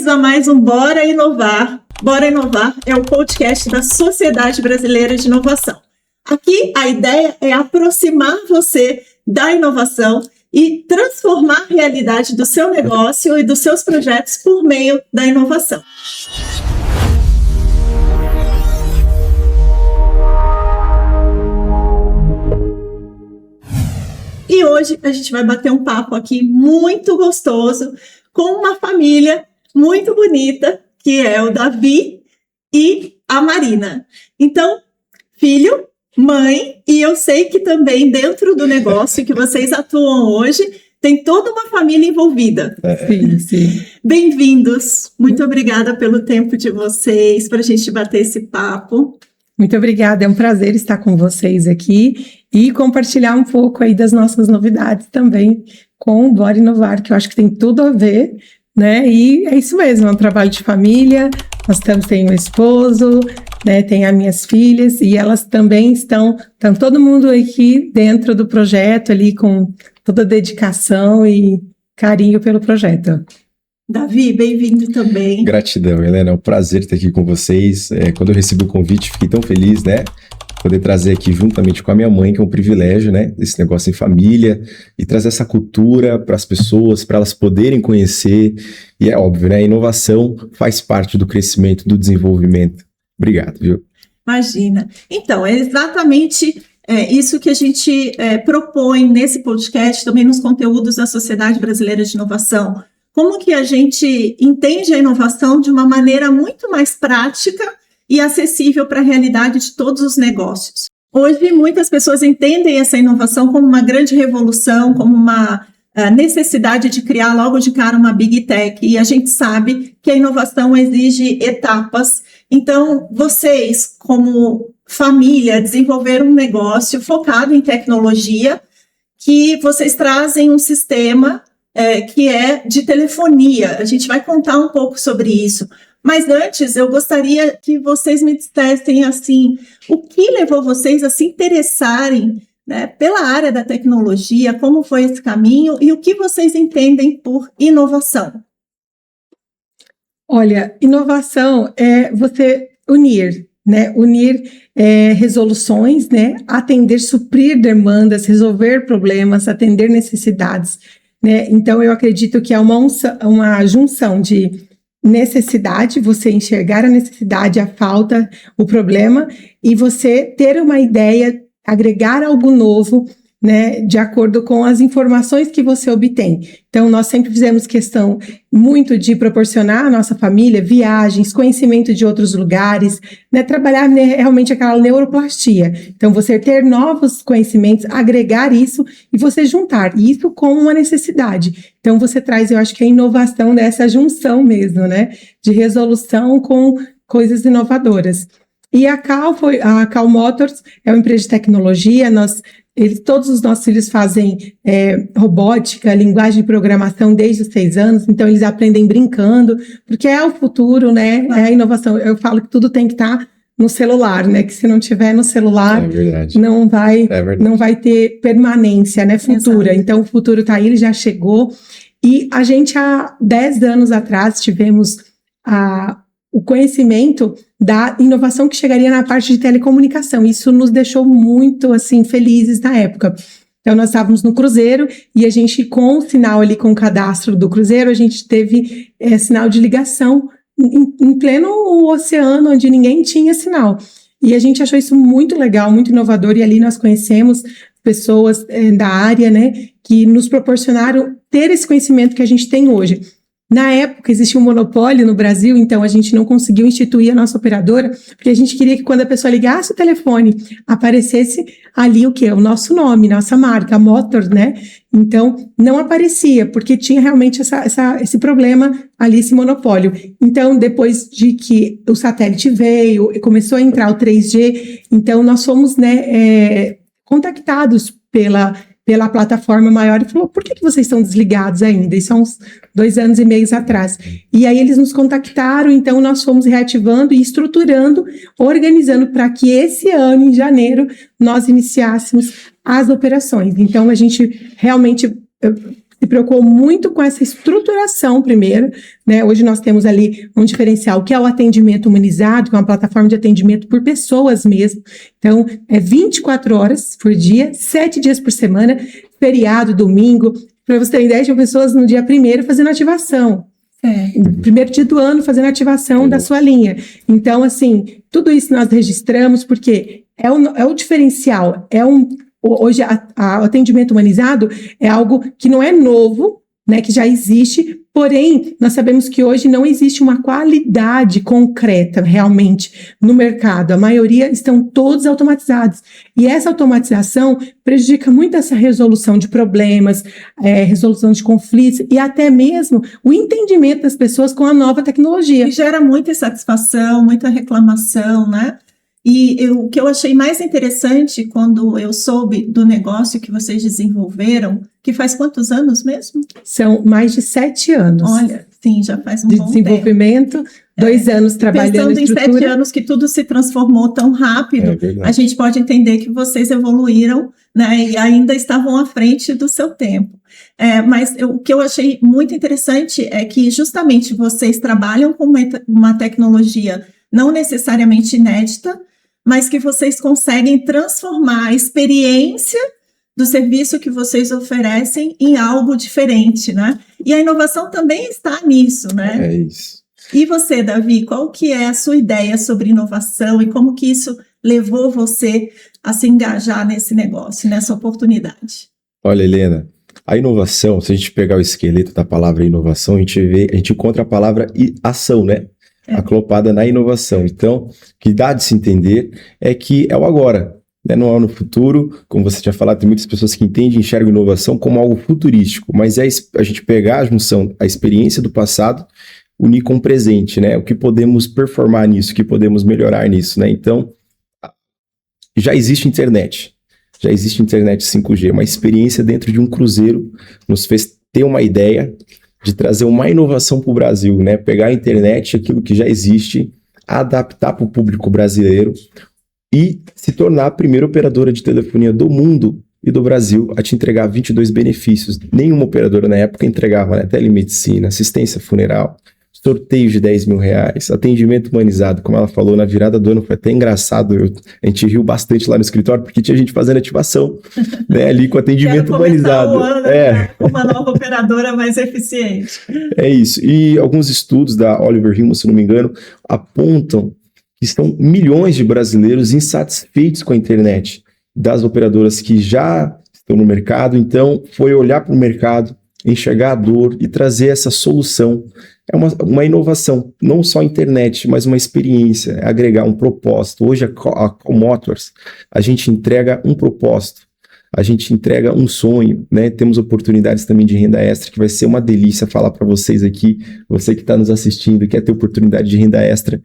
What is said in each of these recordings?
bem-vindos a mais um Bora Inovar. Bora Inovar é o podcast da Sociedade Brasileira de Inovação. Aqui a ideia é aproximar você da inovação e transformar a realidade do seu negócio e dos seus projetos por meio da inovação. E hoje a gente vai bater um papo aqui muito gostoso com uma família muito bonita, que é o Davi e a Marina. Então, filho, mãe, e eu sei que também dentro do negócio que vocês atuam hoje, tem toda uma família envolvida. Sim. Bem-vindos. Muito obrigada pelo tempo de vocês, para a gente bater esse papo. Muito obrigada, é um prazer estar com vocês aqui e compartilhar um pouco aí das nossas novidades também com o Bora Inovar, que eu acho que tem tudo a ver, né? E é isso mesmo, é um trabalho de família, tem um esposo, né? Tem as minhas filhas e elas também estão todo mundo aqui dentro do projeto ali com toda a dedicação e carinho pelo projeto. Davi, bem-vindo também. Gratidão, Helena, é um prazer estar aqui com vocês. Quando eu recebi o convite, fiquei tão feliz, né? Poder trazer aqui juntamente com a minha mãe, que é um privilégio, né? Esse negócio em família e trazer essa cultura para as pessoas, para elas poderem conhecer. E é óbvio, né? A inovação faz parte do crescimento, do desenvolvimento. Obrigado, viu? Imagina. Então, é exatamente isso que a gente propõe nesse podcast, também nos conteúdos da Sociedade Brasileira de Inovação. Como que a gente entende a inovação de uma maneira muito mais prática e acessível para a realidade de todos os negócios. Hoje, muitas pessoas entendem essa inovação como uma grande revolução, como uma necessidade de criar logo de cara uma Big Tech, e a gente sabe que a inovação exige etapas. Então, vocês, como família, desenvolveram um negócio focado em tecnologia, que vocês trazem um sistema que é de telefonia. A gente vai contar um pouco sobre isso. Mas antes, eu gostaria que vocês me dissessem, assim, o que levou vocês a se interessarem, né, pela área da tecnologia, como foi esse caminho e o que vocês entendem por inovação? Olha, inovação é você unir, né? Unir resoluções, né? Atender, suprir demandas, resolver problemas, atender necessidades, né? Então, eu acredito que é uma junção de necessidade, você enxergar a necessidade, a falta, o problema, e você ter uma ideia, agregar algo novo, né, de acordo com as informações que você obtém. Então, nós sempre fizemos questão muito de proporcionar à nossa família viagens, conhecimento de outros lugares, né, trabalhar realmente aquela neuroplastia. Então, você ter novos conhecimentos, agregar isso e você juntar isso com uma necessidade. Então, você traz, eu acho que a inovação dessa junção mesmo, né, de resolução com coisas inovadoras. E a Cal Motors é uma empresa de tecnologia, todos os nossos filhos fazem robótica, linguagem de programação desde os 6 anos, então eles aprendem brincando, porque é o futuro, né? É a inovação. Eu falo que tudo tem que estar no celular, né? Que se não tiver no celular, não vai ter permanência, né? Futura. Exato. Então o futuro está aí, ele já chegou. E a gente, há 10 anos atrás, tivemos o conhecimento da inovação que chegaria na parte de telecomunicação. Isso nos deixou muito, assim, felizes na época. Então, nós estávamos no cruzeiro e a gente, com o sinal ali, com o cadastro do cruzeiro, a gente teve sinal de ligação em pleno oceano, onde ninguém tinha sinal. E a gente achou isso muito legal, muito inovador, e ali nós conhecemos pessoas da área, né, que nos proporcionaram ter esse conhecimento que a gente tem hoje. Na época, existia um monopólio no Brasil, então a gente não conseguiu instituir a nossa operadora, porque a gente queria que quando a pessoa ligasse o telefone, aparecesse ali o quê? O nosso nome, nossa marca, a Motor, né? Então, não aparecia, porque tinha realmente esse problema ali, esse monopólio. Então, depois de que o satélite veio, começou a entrar o 3G, então nós fomos, né, contactados pela plataforma maior e falou, por que vocês estão desligados ainda? Isso há uns 2 anos e meio atrás. E aí eles nos contactaram, então nós fomos reativando e estruturando, organizando para que esse ano, em janeiro, nós iniciássemos as operações. Então a gente realmente se preocupou muito com essa estruturação primeiro, né? Hoje nós temos ali um diferencial, que é o atendimento humanizado, que é uma plataforma de atendimento por pessoas mesmo. Então, é 24 horas por dia, 7 dias por semana, feriado, domingo. Para você ter ideia, tinha pessoas no dia 1º fazendo ativação. Primeiro dia do ano, fazendo ativação da sua linha. Então, assim, tudo isso nós registramos, porque é o diferencial. Hoje, o atendimento humanizado é algo que não é novo, né, que já existe, porém, nós sabemos que hoje não existe uma qualidade concreta, realmente, no mercado. A maioria estão todos automatizados. E essa automatização prejudica muito essa resolução de problemas, resolução de conflitos e até mesmo o entendimento das pessoas com a nova tecnologia. E gera muita insatisfação, muita reclamação, né? E o que eu achei mais interessante quando eu soube do negócio que vocês desenvolveram, que faz quantos anos mesmo? São mais de 7 anos. Olha, sim, já faz um de bom desenvolvimento, tempo. 2 anos trabalhando Pensando em em 7 estrutura. anos que tudo se transformou tão rápido, a gente pode entender que vocês evoluíram, né, e ainda estavam à frente do seu tempo. Mas o que eu achei muito interessante é que justamente vocês trabalham com uma tecnologia não necessariamente inédita, mas que vocês conseguem transformar a experiência do serviço que vocês oferecem em algo diferente, né? E a inovação também está nisso, né? É isso. E você, Davi, qual que é a sua ideia sobre inovação e como que isso levou você a se engajar nesse negócio, nessa oportunidade? Olha, Helena, a inovação, se a gente pegar o esqueleto da palavra inovação, a gente encontra a palavra ação, né? Acoplada na inovação. Então, o que dá de se entender é que é o agora, né? Não é no futuro. Como você tinha falado, tem muitas pessoas que entendem e enxergam inovação como algo futurístico, mas é a gente pegar a junção, a experiência do passado, unir com o presente, né? O que podemos performar nisso, o que podemos melhorar nisso, né? Então, já existe internet 5G, uma experiência dentro de um cruzeiro nos fez ter uma ideia de trazer uma inovação para o Brasil, né? Pegar a internet, aquilo que já existe, adaptar para o público brasileiro e se tornar a primeira operadora de telefonia do mundo e do Brasil a te entregar 22 benefícios. Nenhuma operadora na época entregava, né? Telemedicina, assistência funeral, sorteio de R$10 mil, atendimento humanizado, como ela falou, na virada do ano, foi até engraçado, a gente riu bastante lá no escritório, porque tinha gente fazendo ativação, né, ali com atendimento humanizado. O ano, com uma nova operadora mais eficiente. É isso, e alguns estudos da Oliver Hillman, se não me engano, apontam que estão milhões de brasileiros insatisfeitos com a internet, das operadoras que já estão no mercado. Então foi olhar para o mercado, enxergar a dor e trazer essa solução. É uma inovação, não só a internet, mas uma experiência, é agregar um propósito. Hoje a Call Motors, a gente entrega um propósito, a gente entrega um sonho, né? Temos oportunidades também de renda extra, que vai ser uma delícia falar para vocês aqui, você que está nos assistindo, quer ter oportunidade de renda extra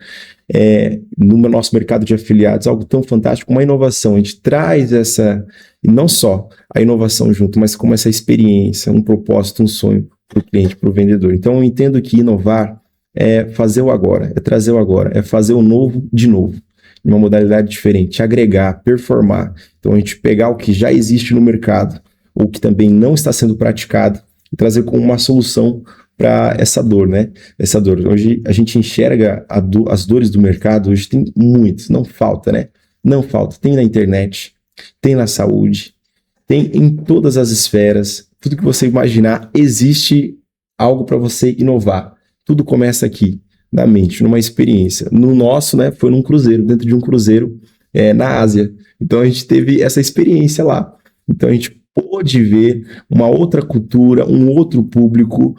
no nosso mercado de afiliados, algo tão fantástico, uma inovação. A gente traz essa, e não só a inovação junto, mas como essa experiência, um propósito, um sonho para o cliente, para o vendedor. Então eu entendo que inovar é fazer o agora, é trazer o agora, é fazer o novo de novo, em uma modalidade diferente, agregar, performar. Então a gente pegar o que já existe no mercado, ou que também não está sendo praticado, e trazer como uma solução para essa dor, né? Essa dor. Hoje a gente enxerga as dores do mercado, hoje tem muitas, não falta, né? Não falta. Tem na internet, tem na saúde, tem em todas as esferas, tudo que você imaginar, existe algo para você inovar. Tudo começa aqui, na mente, numa experiência. No nosso, né, foi num cruzeiro, dentro de um cruzeiro na Ásia. Então a gente teve essa experiência lá. Então a gente pôde ver uma outra cultura, um outro público,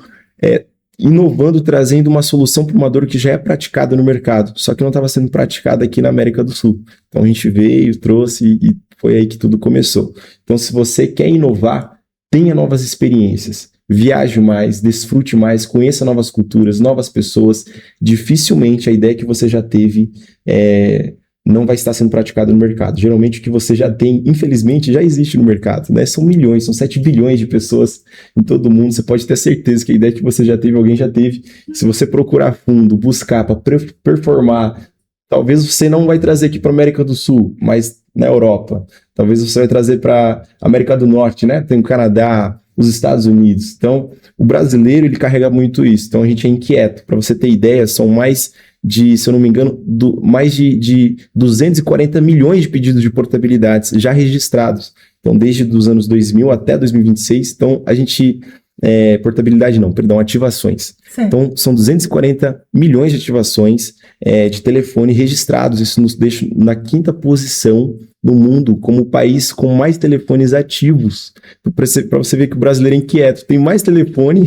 inovando, trazendo uma solução para uma dor que já é praticada no mercado, só que não estava sendo praticada aqui na América do Sul. Então a gente veio, trouxe e foi aí que tudo começou. Então se você quer inovar, tenha novas experiências, viaje mais, desfrute mais, conheça novas culturas, novas pessoas. Dificilmente a ideia que você já teve não vai estar sendo praticada no mercado. Geralmente o que você já tem, infelizmente, já existe no mercado, né? São milhões, são 7 bilhões de pessoas em todo o mundo. Você pode ter certeza que a ideia que você já teve, alguém já teve. Se você procurar fundo, buscar para performar, talvez você não vai trazer aqui para a América do Sul, mas na Europa. Talvez você vai trazer para a América do Norte, né? Tem o Canadá, os Estados Unidos. Então, o brasileiro, ele carrega muito isso. Então, a gente é inquieto. Para você ter ideia, são mais de, se eu não me engano, mais de 240 milhões de pedidos de portabilidades já registrados. Então, desde os anos 2000 até 2026. Então, a gente... ativações. Certo. Então, são 240 milhões de ativações de telefone registrados. Isso nos deixa na 5ª posição no mundo como o país com mais telefones ativos. Para você ver que o brasileiro é inquieto. Tem mais telefone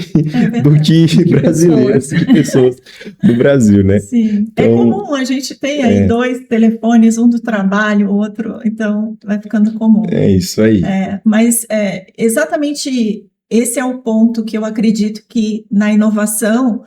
do que brasileiros, de pessoas do Brasil, né? Sim. Então, é comum, a gente tem aí 2 telefones, um do trabalho, o outro, então vai ficando comum. É isso aí. Mas exatamente esse é o ponto que eu acredito que na inovação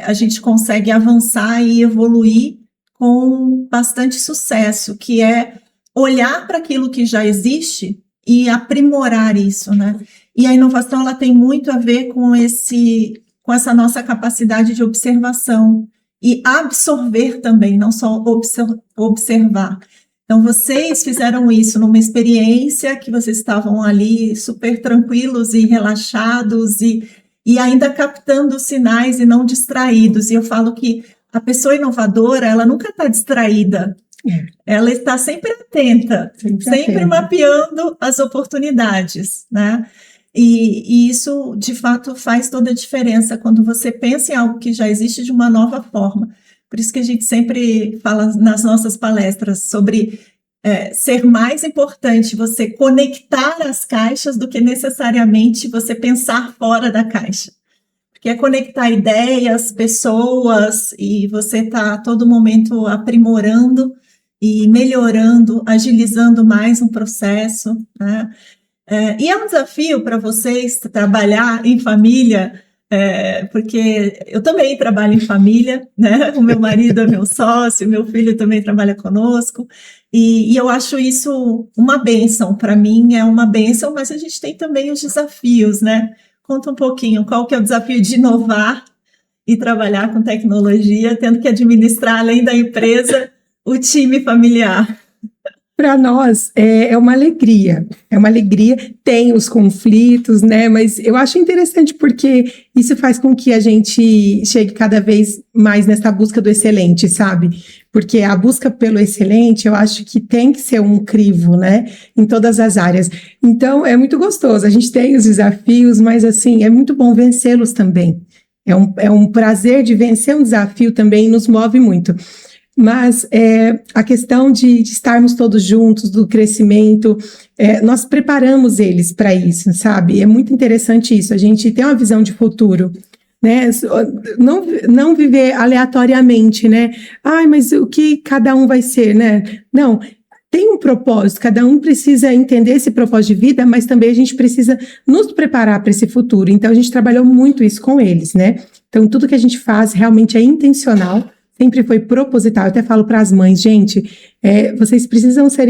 a gente consegue avançar e evoluir com bastante sucesso, que é olhar para aquilo que já existe e aprimorar isso, né? E a inovação ela tem muito a ver com essa nossa capacidade de observação e absorver também, não só observar. Então, vocês fizeram isso numa experiência que vocês estavam ali super tranquilos e relaxados e ainda captando sinais e não distraídos. E eu falo que a pessoa inovadora, ela nunca está distraída. Ela está sempre atenta, sempre mapeando as oportunidades, né? E isso, de fato, faz toda a diferença quando você pensa em algo que já existe de uma nova forma. Por isso que a gente sempre fala nas nossas palestras sobre ser mais importante você conectar as caixas do que necessariamente você pensar fora da caixa. Porque é conectar ideias, pessoas, e você está a todo momento aprimorando e melhorando, agilizando mais um processo, né? E é um desafio para vocês trabalhar em família, porque eu também trabalho em família, né? O meu marido é meu sócio, meu filho também trabalha conosco, e eu acho isso uma bênção. Para mim é uma bênção, mas a gente tem também os desafios, né? Conta um pouquinho, qual que é o desafio de inovar e trabalhar com tecnologia, tendo que administrar, além da empresa, o time familiar? Para nós é uma alegria, tem os conflitos, né? Mas eu acho interessante porque isso faz com que a gente chegue cada vez mais nessa busca do excelente, sabe? Porque a busca pelo excelente, eu acho que tem que ser um crivo, né? Em todas as áreas. Então, é muito gostoso, a gente tem os desafios, mas assim, é muito bom vencê-los também. É um prazer de vencer um desafio também, nos move muito. Mas a questão de estarmos todos juntos, do crescimento, nós preparamos eles para isso, sabe? É muito interessante isso, a gente tem uma visão de futuro, né? Não viver aleatoriamente, né? Ai, mas o que cada um vai ser, né? Não, tem um propósito, cada um precisa entender esse propósito de vida, mas também a gente precisa nos preparar para esse futuro. Então, a gente trabalhou muito isso com eles, né? Então, tudo que a gente faz realmente é intencional, sempre foi proposital. Eu até falo para as mães, gente, vocês precisam ser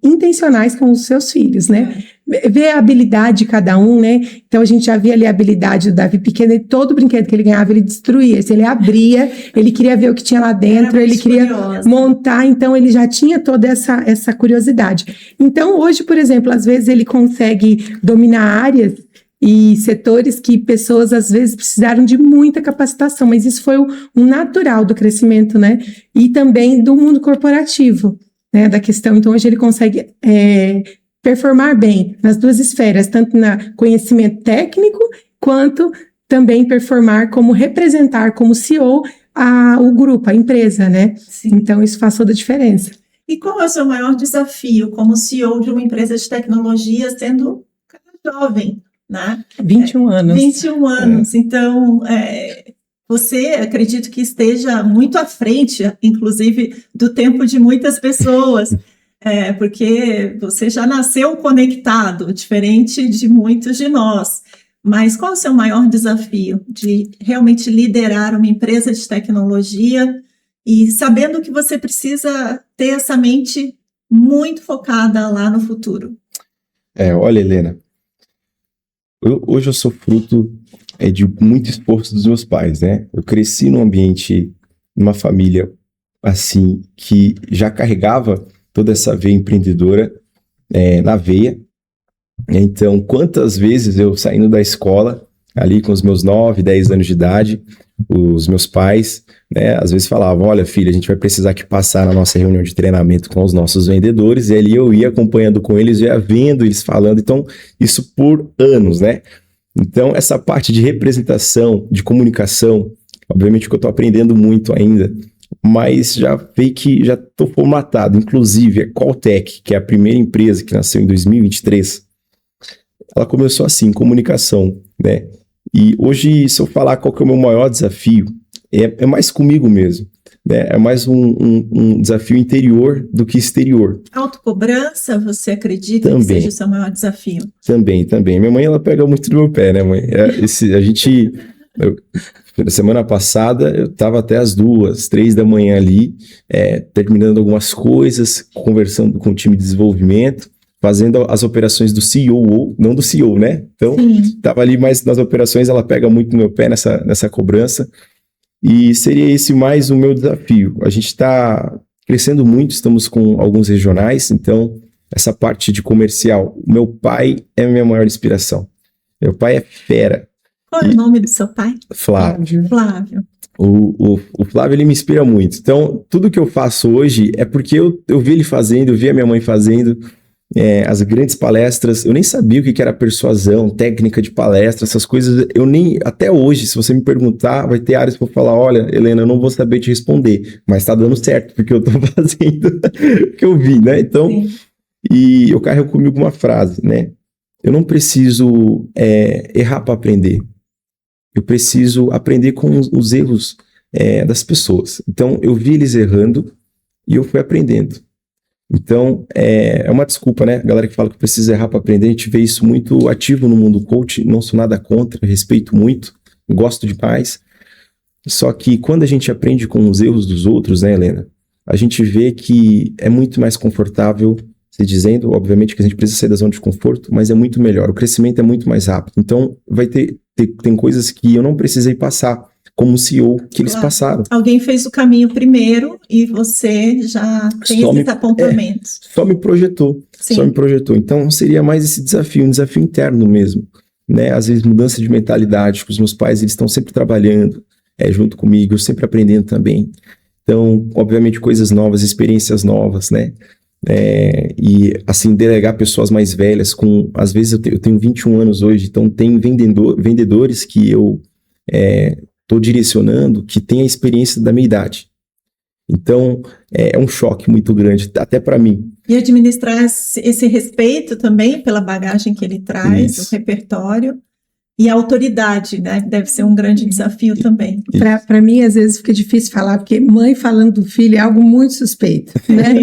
intencionais com os seus filhos, né? Ver a habilidade de cada um, né? Então, a gente já via ali a habilidade do Davi pequeno, e todo brinquedo que ele ganhava, ele destruía. Se ele abria, ele queria ver o que tinha lá dentro, ele queria montar, então ele já tinha toda essa curiosidade. Então, hoje, por exemplo, às vezes ele consegue dominar áreas e setores que pessoas, às vezes, precisaram de muita capacitação, mas isso foi um natural do crescimento, né? E também do mundo corporativo, né? Da questão. Então, hoje ele consegue performar bem nas duas esferas, tanto no conhecimento técnico, quanto também performar como representar, como CEO, o grupo, a empresa, né? Sim. Então, isso faz toda a diferença. E qual é o seu maior desafio como CEO de uma empresa de tecnologia, sendo jovem? Né? 21 anos. 21 anos. Então, você acredito que esteja muito à frente, inclusive, do tempo de muitas pessoas, porque você já nasceu conectado, diferente de muitos de nós. Mas qual é o seu maior desafio de realmente liderar uma empresa de tecnologia e sabendo que você precisa ter essa mente muito focada lá no futuro? Olha, Helena, hoje eu sou fruto de muito esforço dos meus pais, né? Eu cresci num ambiente, numa família assim, que já carregava toda essa veia empreendedora na veia. Então, quantas vezes eu saindo da escola, ali com os meus 9, 10 anos de idade, os meus pais, né, às vezes falavam, olha filho, a gente vai precisar que passar na nossa reunião de treinamento com os nossos vendedores, e ali eu ia acompanhando com eles, ia vendo eles falando, então isso por anos, né? Então essa parte de representação, de comunicação, obviamente que eu estou aprendendo muito ainda, mas já vi que já estou formatado, inclusive a Qualtech, que é a primeira empresa que nasceu em 2023, ela começou assim, comunicação, né? E hoje, se eu falar qual que é o meu maior desafio, é mais comigo mesmo, né? É mais um desafio interior do que exterior. Autocobrança, você acredita Também. que seja o seu maior desafio? Também. Minha mãe, ela pega muito do meu pé, né, mãe? Na semana passada, eu estava até as 2, 3 da manhã ali, terminando algumas coisas, conversando com o time de desenvolvimento, fazendo as operações do CEO, não do CEO, né? Então, estava ali mais nas operações, ela pega muito no meu pé nessa cobrança, e seria esse mais o meu desafio. A gente está crescendo muito, estamos com alguns regionais, então, essa parte de comercial, o meu pai é a minha maior inspiração. Meu pai é fera. Qual é o nome do seu pai? Flávio. Flávio. O Flávio, ele me inspira muito. Então, tudo que eu faço hoje é porque eu vi ele fazendo, eu vi a minha mãe fazendo, as grandes palestras. Eu nem sabia o que era persuasão, técnica de palestra, essas coisas. Eu nem, até hoje, se você me perguntar, vai ter áreas que eu vou falar, olha, Helena, eu não vou saber te responder, mas tá dando certo, porque eu tô fazendo o que eu vi, né? Então, e eu carrego comigo uma frase, né? Eu não preciso errar para aprender. Eu preciso aprender com os erros das pessoas. Então, eu vi eles errando e eu fui aprendendo. Então, é uma desculpa, né? A galera que fala que precisa errar para aprender, a gente vê isso muito ativo no mundo coach, não sou nada contra, respeito muito, gosto demais. Só que quando a gente aprende com os erros dos outros, né, Helena? A gente vê que é muito mais confortável, se dizendo, obviamente que a gente precisa sair da zona de conforto, mas é muito melhor, o crescimento é muito mais rápido. Então, tem coisas que eu não precisei passar, como CEO, que eles passaram. Alguém fez o caminho primeiro e você já tem esses apontamentos. Só me projetou. Então, seria mais esse desafio, um desafio interno mesmo, né? Às vezes, mudança de mentalidade, que os meus pais, eles estão sempre trabalhando junto comigo, eu sempre aprendendo também. Então, obviamente, coisas novas, experiências novas, né? E assim, delegar pessoas mais velhas às vezes eu tenho 21 anos hoje, então tem vendedores que eu estou direcionando que tem a experiência da minha idade. Então, é um choque muito grande, até para mim. E administrar esse respeito também pela bagagem que ele traz, o repertório. E a autoridade, né? Deve ser um grande desafio também. Para mim, às vezes, fica difícil falar, porque mãe falando do filho é algo muito suspeito, né?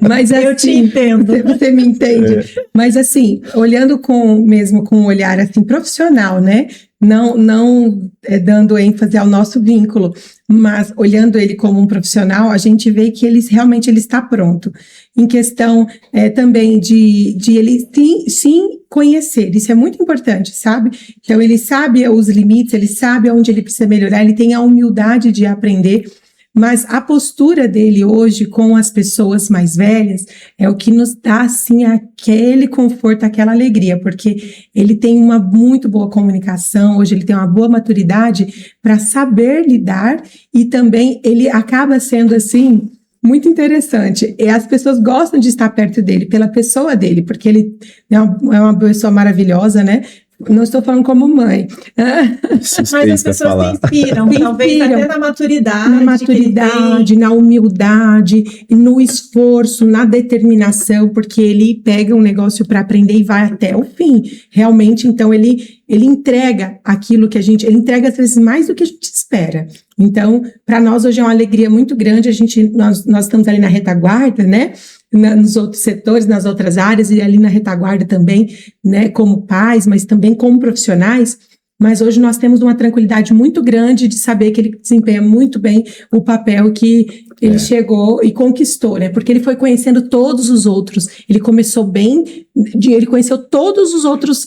Mas, assim, eu te entendo. Você me entende. Mas, assim, olhando com um olhar assim, profissional, né? Não dando ênfase ao nosso vínculo, mas olhando ele como um profissional, a gente vê que ele realmente está pronto. Em questão também de ele sim conhecer, isso é muito importante, sabe? Então ele sabe os limites, ele sabe onde ele precisa melhorar, ele tem a humildade de aprender, mas a postura dele hoje com as pessoas mais velhas é o que nos dá, assim, aquele conforto, aquela alegria, porque ele tem uma muito boa comunicação, hoje ele tem uma boa maturidade para saber lidar e também ele acaba sendo, assim, muito interessante. E as pessoas gostam de estar perto dele, pela pessoa dele, porque ele é uma pessoa maravilhosa, né? Não estou falando como mãe. Mas as pessoas se inspiram, talvez até na maturidade. Na maturidade, na humildade, no esforço, na determinação, porque ele pega um negócio para aprender e vai até o fim. Realmente, então, ele entrega aquilo que ele entrega às vezes mais do que a gente espera. Então, para nós hoje é uma alegria muito grande, nós estamos ali na retaguarda, né? Nos outros setores, nas outras áreas, e ali na retaguarda também, né, como pais, mas também como profissionais, mas hoje nós temos uma tranquilidade muito grande de saber que ele desempenha muito bem o papel que ele chegou e conquistou, né, porque ele foi conhecendo todos os outros, ele começou bem, ele conheceu todos os outros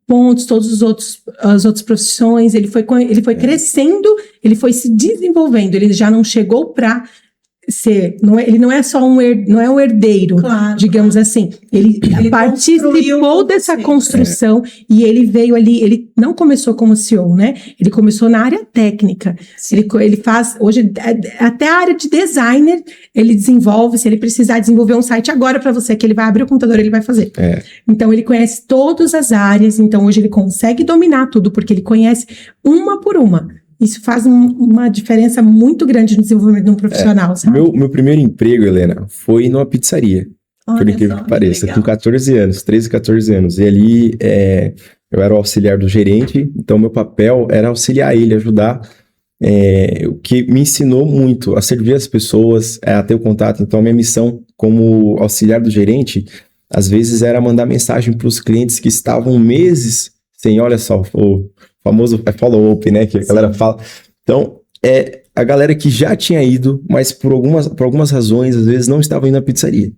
pontos, as outras profissões, ele foi crescendo, ele foi se desenvolvendo, ele já não chegou para ele não é só um herdeiro, Claro. digamos assim. Ele participou construiu dessa você. construção e ele veio ali, ele não começou como CEO, né? Ele começou na área técnica. Ele faz, hoje, até a área de designer, ele desenvolve, se ele precisar desenvolver um site agora para você, que ele vai abrir o computador, ele vai fazer. Então, ele conhece todas as áreas, então hoje ele consegue dominar tudo, porque ele conhece uma por uma. Isso faz uma diferença muito grande no desenvolvimento de um profissional, sabe? Meu primeiro emprego, Helena, foi numa pizzaria, por incrível que pareça, com 14 anos, 13, 14 anos. E ali eu era o auxiliar do gerente, então meu papel era auxiliar ele, ajudar, o que me ensinou muito a servir as pessoas, a ter o contato. Então, minha missão como auxiliar do gerente, às vezes, era mandar mensagem para os clientes que estavam meses sem, olha só, o famoso follow-up, né, que a galera fala. Então, a galera que já tinha ido, mas por algumas razões, às vezes, não estava indo à pizzaria.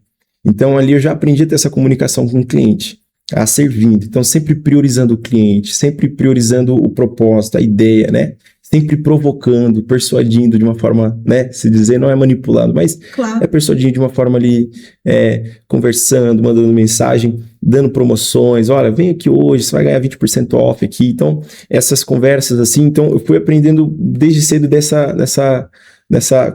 Então, ali eu já aprendi a ter essa comunicação com o cliente, a servindo. Então, sempre priorizando o cliente, sempre priorizando o propósito, a ideia, né? Sempre provocando, persuadindo de uma forma, né? Se dizer, não é manipulando, mas Claro. é persuadindo de uma forma ali, conversando, mandando mensagem, dando promoções. Olha, vem aqui hoje, você vai ganhar 20% off aqui. Então, essas conversas assim. Então, eu fui aprendendo desde cedo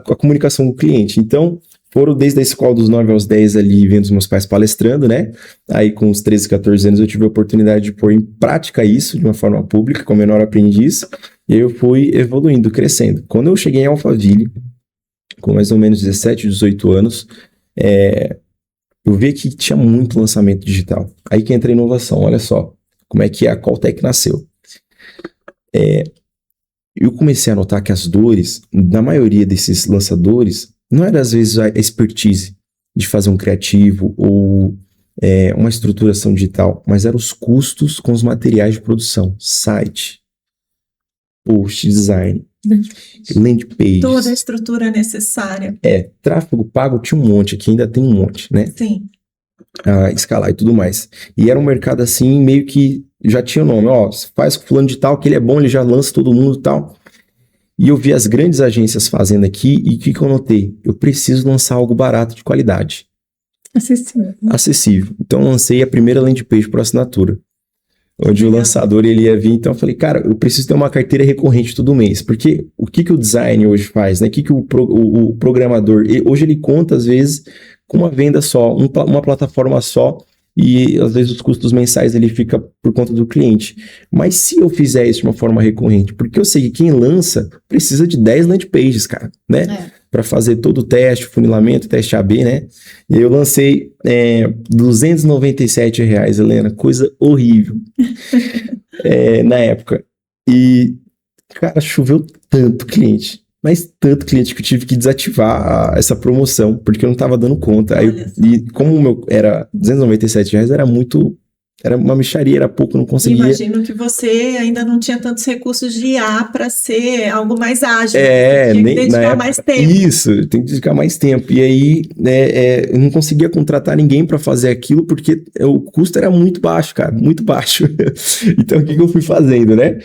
com a comunicação com o cliente. Então, foram desde a escola dos 9 aos 10 ali, vendo os meus pais palestrando, né? Aí, com os 13, 14 anos, eu tive a oportunidade de pôr em prática isso de uma forma pública, como menor aprendiz. E aí eu fui evoluindo, crescendo. Quando eu cheguei em Alphaville, com mais ou menos 17, 18 anos, eu vi que tinha muito lançamento digital. Aí que entra a inovação, olha só como é que a Caltech nasceu. Eu comecei a notar que as dores, da maioria desses lançadores, não era às vezes a expertise de fazer um criativo ou uma estruturação digital, mas eram os custos com os materiais de produção, site, post, design, landing page. Toda a estrutura necessária. Tráfego pago tinha um monte, aqui ainda tem um monte, né? Sim. Escalar e tudo mais. E era um mercado assim, meio que já tinha o nome, ó, faz com fulano de tal, que ele é bom, ele já lança todo mundo e tal. E eu vi as grandes agências fazendo aqui, e o que eu notei? Eu preciso lançar algo barato de qualidade. Acessível. Então eu lancei a primeira landing page por assinatura, onde o lançador ele ia vir. Então eu falei, cara, eu preciso ter uma carteira recorrente todo mês, porque o que o design hoje faz, né? O que o programador, hoje ele conta às vezes com uma venda só, uma plataforma só, e às vezes os custos mensais ele fica por conta do cliente. Mas se eu fizer isso de uma forma recorrente, porque eu sei que quem lança precisa de 10 landing pages, cara, né? Para fazer todo o teste, o funilamento, teste AB, né? E aí eu lancei R$297, Helena, coisa horrível na época. E, cara, choveu tanto cliente, mas tanto cliente que eu tive que desativar essa promoção, porque eu não estava dando conta. E como o meu era R$297, era uma mixaria, era pouco, não conseguia. Imagino que você ainda não tinha tantos recursos de IA para ser algo mais ágil. Tinha que dedicar mais tempo. Isso, tem que dedicar mais tempo. E aí, eu não conseguia contratar ninguém para fazer aquilo, porque o custo era muito baixo, cara, muito baixo. Então, o que eu fui fazendo, né?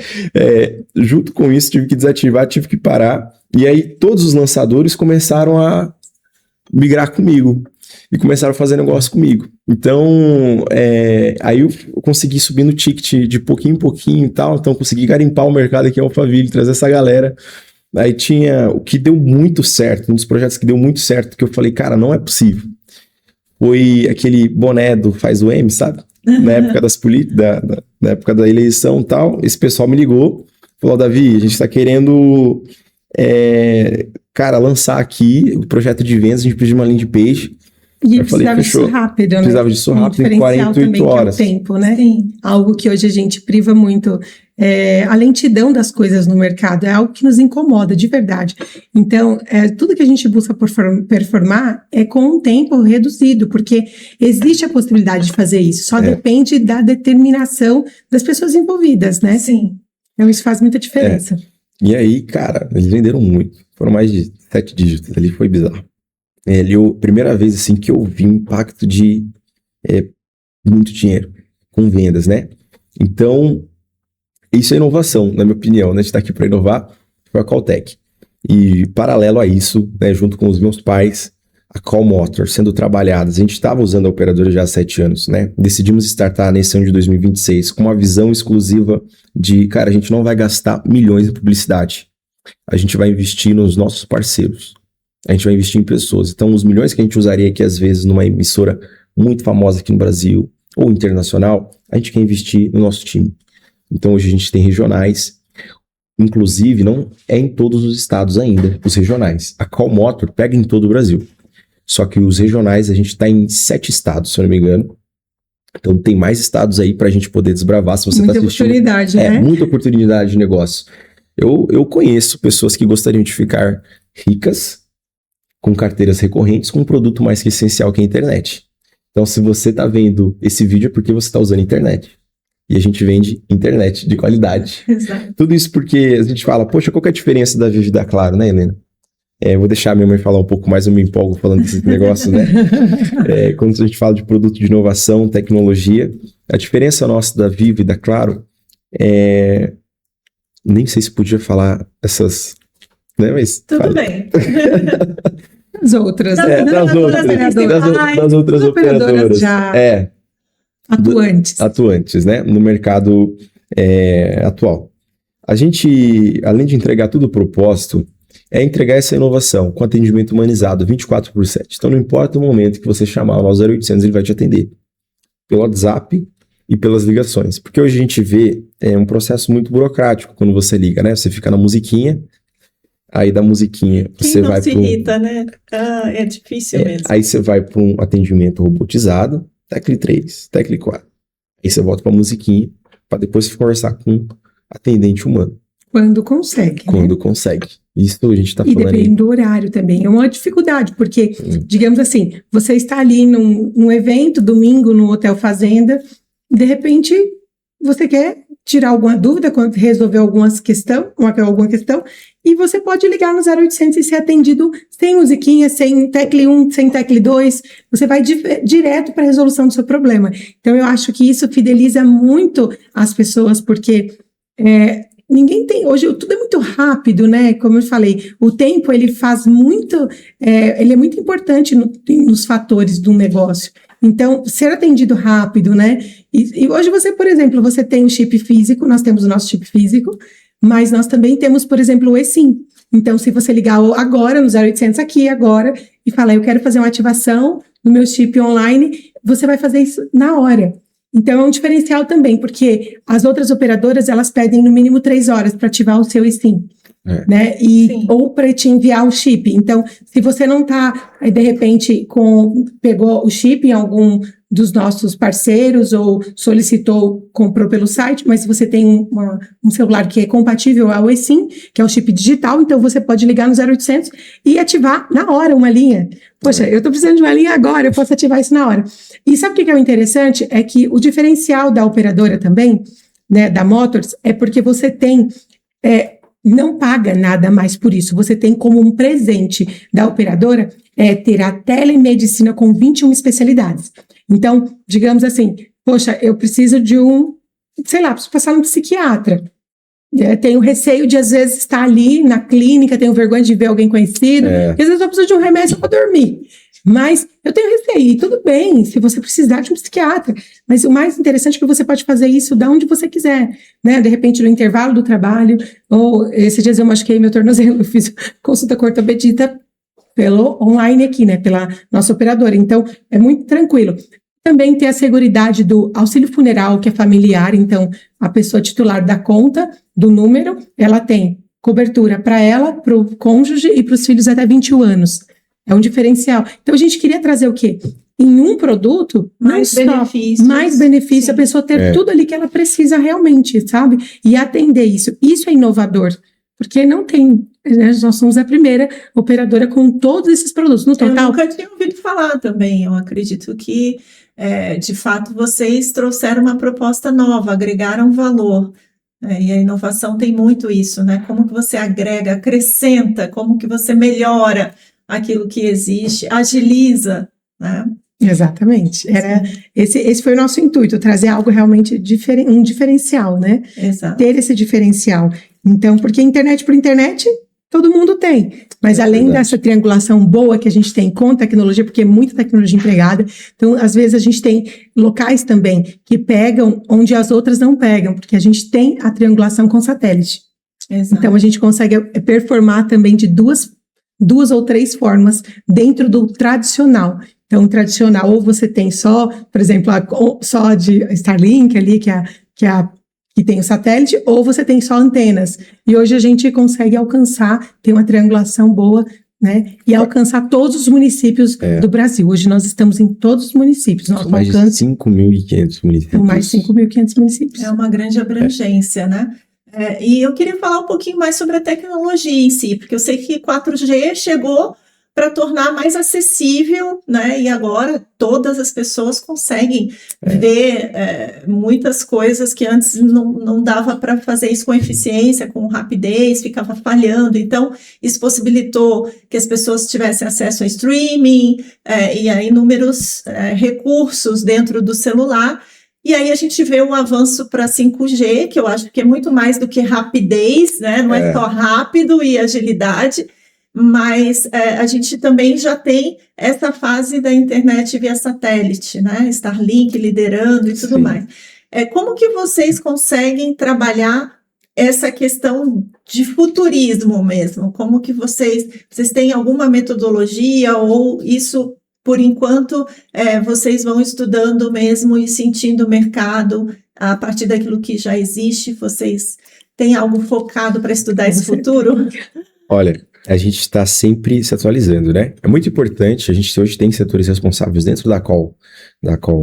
Junto com isso, tive que desativar, tive que parar. E aí, todos os lançadores começaram a migrar comigo. E começaram a fazer negócio comigo. Então, aí eu consegui subir no ticket de pouquinho em pouquinho e tal. Então, consegui garimpar o mercado aqui em Alphaville, trazer essa galera. Aí tinha o que deu muito certo, um dos projetos que deu muito certo, que eu falei, cara, não é possível. Foi aquele boné do Faz o M, sabe? Na época na época da eleição e tal. Esse pessoal me ligou, falou, Davi, a gente tá querendo, cara, lançar aqui o projeto de vendas, a gente precisa de uma landing page. E precisava disso rápido, né? Precisava disso rápido em 48 também, horas. Que é o tempo, né? Sim. Algo que hoje a gente priva muito. A lentidão das coisas no mercado é algo que nos incomoda, de verdade. Então, tudo que a gente busca performar é com um tempo reduzido, porque existe a possibilidade de fazer isso. Só depende da determinação das pessoas envolvidas, né? Sim. Então, isso faz muita diferença. E aí, cara, eles venderam muito. Foram mais de 7 dígitos ali, foi bizarro. Primeira vez assim que eu vi o impacto de muito dinheiro com vendas, né? Então, isso é inovação, na minha opinião, né? A gente tá aqui para inovar, foi a Caltech. E paralelo a isso, né, junto com os meus pais, a Call Motor sendo trabalhada. A gente estava usando a operadora já há 7 anos, né? Decidimos startar nesse ano de 2026 com uma visão exclusiva de, cara, a gente não vai gastar milhões em publicidade. A gente vai investir nos nossos parceiros. A gente vai investir em pessoas. Então, os milhões que a gente usaria aqui, às vezes, numa emissora muito famosa aqui no Brasil ou internacional, a gente quer investir no nosso time. Então, hoje a gente tem regionais. Inclusive, não é em todos os estados ainda, os regionais. A Call Motor pega em todo o Brasil. Só que os regionais, a gente está em 7 estados, se eu não me engano. Então tem mais estados aí para a gente poder desbravar. Se você está assistindo, oportunidade, né? Muita oportunidade de negócio. Eu conheço pessoas que gostariam de ficar ricas, com carteiras recorrentes, com um produto mais que essencial que a internet. Então se você está vendo esse vídeo é porque você está usando a internet. E a gente vende internet de qualidade. Exato. Tudo isso porque a gente fala, poxa, qual que é a diferença da Vivo e da Claro, né, Helena? Vou deixar a minha mãe falar um pouco mais, eu me empolgo falando desse negócio, né? Quando a gente fala de produto de inovação, tecnologia, a diferença nossa da Vivo e da Claro nem sei se podia falar essas, né? Mas Tudo bem. As outras. Das outras operadoras já atuantes, né? No mercado atual. A gente, além de entregar tudo o propósito, é entregar essa inovação com atendimento humanizado 24/7. Então, não importa o momento que você chamar o nosso 0800, ele vai te atender. Pelo WhatsApp e pelas ligações. Porque hoje a gente vê um processo muito burocrático quando você liga, né? Você fica na musiquinha, aí da musiquinha você vai para irrita, né? É difícil mesmo. Aí você vai para um atendimento robotizado, tecle 3, tecle 4. Aí você volta para a musiquinha, para depois conversar com atendente humano. Quando consegue. Quando consegue. Isso a gente está E falando dependendo do horário também. É uma dificuldade, porque, digamos assim, você está ali num evento, domingo, no Hotel Fazenda, de repente você quer tirar alguma dúvida, resolver alguma questão, e você pode ligar no 0800 e ser atendido sem musiquinha, sem tecle 1, sem tecle 2, você vai direto para a resolução do seu problema. Então, eu acho que isso fideliza muito as pessoas, porque ninguém tem, hoje tudo é muito rápido, né? Como eu falei, o tempo ele faz muito, ele é muito importante nos fatores do negócio. Então, ser atendido rápido, né? E hoje você, por exemplo, você tem o chip físico, nós temos o nosso chip físico, mas nós também temos, por exemplo, o eSIM. Então, se você ligar agora no 0800 aqui, agora, e falar, eu quero fazer uma ativação no meu chip online, você vai fazer isso na hora. Então, é um diferencial também, porque as outras operadoras, elas pedem no mínimo 3 horas para ativar o seu eSIM, né? Ou para te enviar o chip. Então, se você não está, de repente, pegou o chip em algum dos nossos parceiros ou solicitou, comprou pelo site, mas se você tem um celular que é compatível ao eSIM, que é o chip digital, então você pode ligar no 0800 e ativar na hora uma linha. Poxa, eu estou precisando de uma linha agora, eu posso ativar isso na hora. E sabe o que é o interessante? É que o diferencial da operadora também, né, da Motors, é porque você tem, não paga nada mais por isso, você tem como um presente da operadora ter a telemedicina com 21 especialidades. Então, digamos assim, poxa, eu preciso de preciso passar no psiquiatra. Tenho receio de, às vezes, estar ali na clínica, tenho vergonha de ver alguém conhecido, às vezes eu preciso de um remédio para dormir. Mas eu tenho receio, e tudo bem, se você precisar de um psiquiatra. Mas o mais interessante é que você pode fazer isso de onde você quiser, né? De repente, no intervalo do trabalho, ou esses dias eu machuquei meu tornozelo, eu fiz consulta com ortopedista pelo online aqui, né? Pela nossa operadora. Então, é muito tranquilo. Também tem a seguridade do auxílio funeral, que é familiar. Então, a pessoa titular da conta, do número, ela tem cobertura para ela, para o cônjuge e para os filhos até 21 anos. É um diferencial. Então, a gente queria trazer o quê? Em um produto, mais benefício, a pessoa ter tudo ali que ela precisa realmente, sabe? E atender isso. Isso é inovador, porque não tem, né? Nós somos a primeira operadora com todos esses produtos. No total, eu nunca tinha ouvido falar também. Eu acredito que, de fato, vocês trouxeram uma proposta nova, agregaram valor. E a inovação tem muito isso, né? Como que você agrega, acrescenta, como que você melhora aquilo que existe, agiliza, né? Exatamente. Esse foi o nosso intuito, trazer algo realmente um diferencial, né? Exato. Ter esse diferencial. Então, porque internet por internet, todo mundo tem. Mas além dessa triangulação boa que a gente tem com tecnologia, porque é muita tecnologia empregada, então às vezes a gente tem locais também que pegam onde as outras não pegam, porque a gente tem a triangulação com satélite. Exato. Então a gente consegue performar também de duas ou três formas dentro do tradicional. Então, tradicional, ou você tem só, por exemplo, só de Starlink ali, que tem o satélite, ou você tem só antenas. E hoje a gente consegue alcançar, tem uma triangulação boa, né? E alcançar todos os municípios do Brasil. Hoje nós estamos em todos os municípios. São mais de 5.500 municípios. Mais de 5.500 municípios. É uma grande abrangência, né? E eu queria falar um pouquinho mais sobre a tecnologia em si, porque eu sei que 4G chegou para tornar mais acessível, né? E agora todas as pessoas conseguem ver muitas coisas que antes não dava para fazer isso com eficiência, com rapidez, ficava falhando. Então, isso possibilitou que as pessoas tivessem acesso a streaming e a inúmeros recursos dentro do celular. E aí a gente vê um avanço para 5G, que eu acho que é muito mais do que rapidez, né? Não é só rápido e agilidade, mas a gente também já tem essa fase da internet via satélite, né? Starlink liderando e tudo mais. Como que vocês conseguem trabalhar essa questão de futurismo mesmo? Como que vocês têm alguma metodologia ou isso, por enquanto, vocês vão estudando mesmo e sentindo o mercado a partir daquilo que já existe? Vocês têm algo focado para estudar esse futuro? Olha, a gente está sempre se atualizando, né? É muito importante, a gente hoje tem setores responsáveis dentro da Call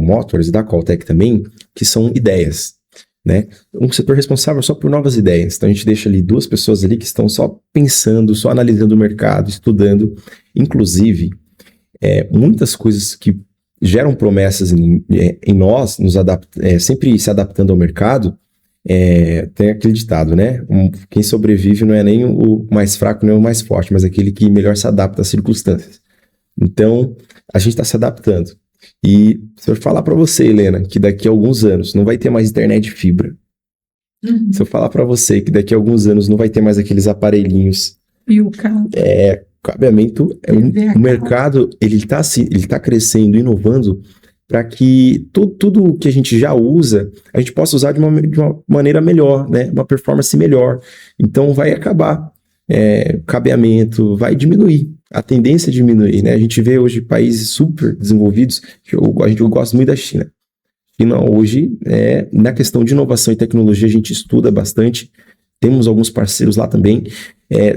Motors e da Calltech também, que são ideias, né? Um setor responsável só por novas ideias. Então a gente deixa ali 2 pessoas ali que estão só pensando, só analisando o mercado, estudando. Inclusive, muitas coisas que geram promessas em nós, sempre se adaptando ao mercado. Tem aquele ditado, né? Quem sobrevive não é nem o mais fraco, nem o mais forte, mas aquele que melhor se adapta às circunstâncias. Então, a gente está se adaptando. E se eu falar para você, Helena, que daqui a alguns anos não vai ter mais internet de fibra, se eu falar para você que daqui a alguns anos não vai ter mais aqueles aparelhinhos, e o carro. cabeamento, o mercado ele tá crescendo, inovando, para que tudo que a gente já usa, a gente possa usar de uma maneira melhor, né? Uma performance melhor. Então vai acabar cabeamento, vai diminuir. A tendência é diminuir, né? A gente vê hoje países super desenvolvidos, eu gosto muito da China. China hoje, na questão de inovação e tecnologia, a gente estuda bastante. Temos alguns parceiros lá também.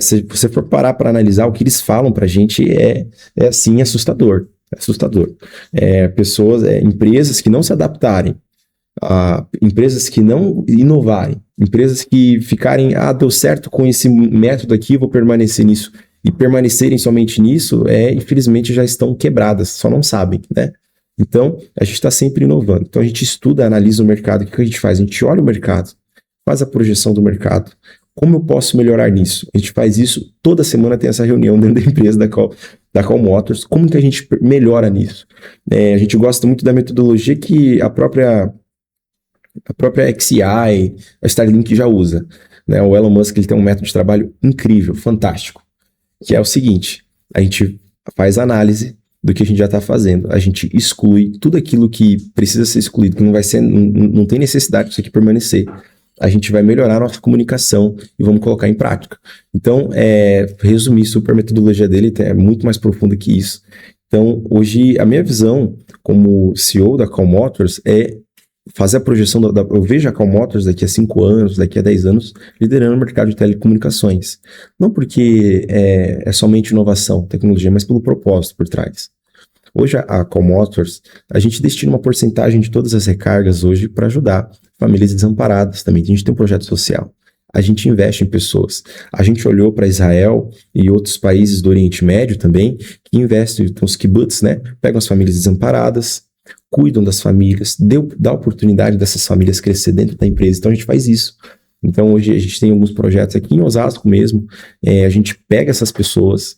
Se você for parar para analisar, o que eles falam para a gente assim, assustador. Empresas que não se adaptarem, empresas que não inovarem, empresas que ficarem, deu certo com esse método aqui, vou permanecer nisso, e permanecerem somente nisso, infelizmente já estão quebradas, só não sabem, né? Então, a gente está sempre inovando. Então, a gente estuda, analisa o mercado. O que a gente faz? A gente olha o mercado, faz a projeção do mercado. Como eu posso melhorar nisso? A gente faz isso, toda semana tem essa reunião dentro da empresa da Call Motors. Como que a gente melhora nisso? A gente gosta muito da metodologia que a própria XI, a Starlink já usa, né? O Elon Musk ele tem um método de trabalho incrível, fantástico, que é o seguinte: a gente faz análise do que a gente já está fazendo, a gente exclui tudo aquilo que precisa ser excluído, que não tem necessidade disso aqui permanecer. A gente vai melhorar a nossa comunicação e vamos colocar em prática. Então, resumir super a metodologia dele é muito mais profunda que isso. Então, hoje, a minha visão como CEO da Call Motors é fazer a projeção, eu vejo a Call Motors daqui a 5 anos, daqui a 10 anos, liderando o mercado de telecomunicações. Não porque é somente inovação, tecnologia, mas pelo propósito por trás. Hoje, a Call Motors, a gente destina uma porcentagem de todas as recargas hoje para ajudar famílias desamparadas também. A gente tem um projeto social. A gente investe em pessoas. A gente olhou para Israel e outros países do Oriente Médio também, que investem, então os kibbutz, né? Pegam as famílias desamparadas, cuidam das famílias, dá oportunidade dessas famílias crescer dentro da empresa. Então a gente faz isso. Então hoje a gente tem alguns projetos aqui em Osasco mesmo. A gente pega essas pessoas,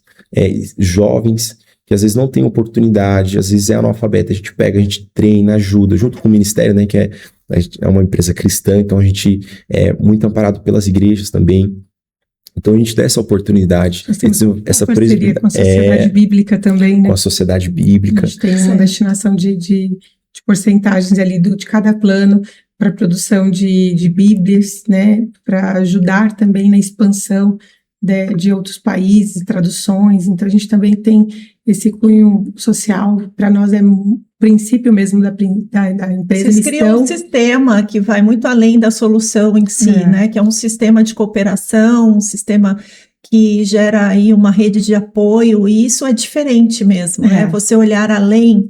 jovens, que às vezes não tem oportunidade, às vezes é analfabeta, a gente pega, a gente treina, ajuda, junto com o Ministério, né, que é uma empresa cristã, então a gente é muito amparado pelas igrejas também, Então a gente dá essa oportunidade, essa parceria com a Sociedade Bíblica também, né? Com a Sociedade Bíblica. A gente tem uma destinação de porcentagens ali de cada plano para a produção de Bíblias, né? Para ajudar também na expansão de outros países, traduções. Então a gente também tem esse cunho social, para nós é princípio mesmo da empresa. Vocês criam um sistema que vai muito além da solução em si, né? Que é um sistema de cooperação, um sistema que gera aí uma rede de apoio, e isso é diferente mesmo, né? Você olhar além,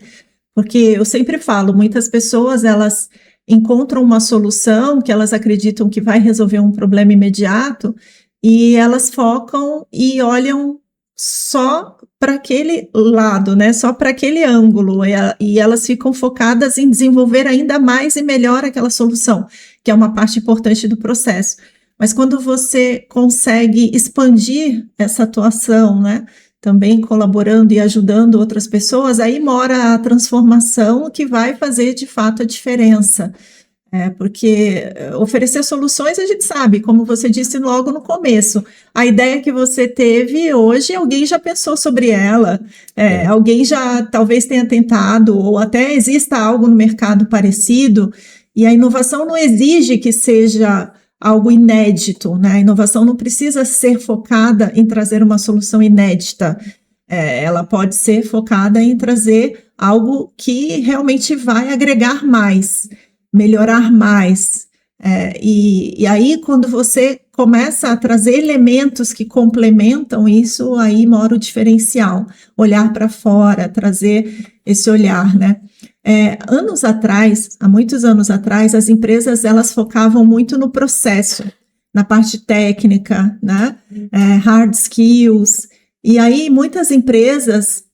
porque eu sempre falo, muitas pessoas, elas encontram uma solução que elas acreditam que vai resolver um problema imediato, e elas focam e olham só para aquele lado, né? Só para aquele ângulo, e elas ficam focadas em desenvolver ainda mais e melhor aquela solução, que é uma parte importante do processo. Mas quando você consegue expandir essa atuação, né? Também colaborando e ajudando outras pessoas, aí mora a transformação que vai fazer de fato a diferença. Porque oferecer soluções a gente sabe, como você disse logo no começo, a ideia que você teve hoje, alguém já pensou sobre ela, alguém já talvez tenha tentado, ou até exista algo no mercado parecido, e a inovação não exige que seja algo inédito, né? A inovação não precisa ser focada em trazer uma solução inédita, ela pode ser focada em trazer algo que realmente vai agregar mais, melhorar mais, e aí quando você começa a trazer elementos que complementam isso, aí mora o diferencial, olhar para fora, trazer esse olhar, né? Anos atrás, há muitos anos atrás, as empresas, elas focavam muito no processo, na parte técnica, né? Hard skills, e aí muitas empresas,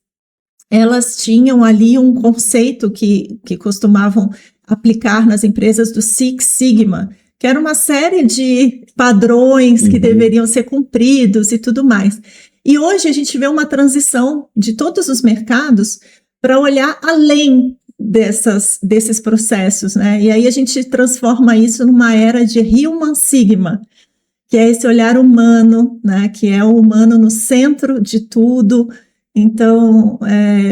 elas tinham ali um conceito que costumavam aplicar nas empresas do Six Sigma, que era uma série de padrões que deveriam ser cumpridos e tudo mais. E hoje a gente vê uma transição de todos os mercados para olhar além desses processos, né? E aí a gente transforma isso numa era de Human Sigma, que é esse olhar humano, né? Que é o humano no centro de tudo. Então,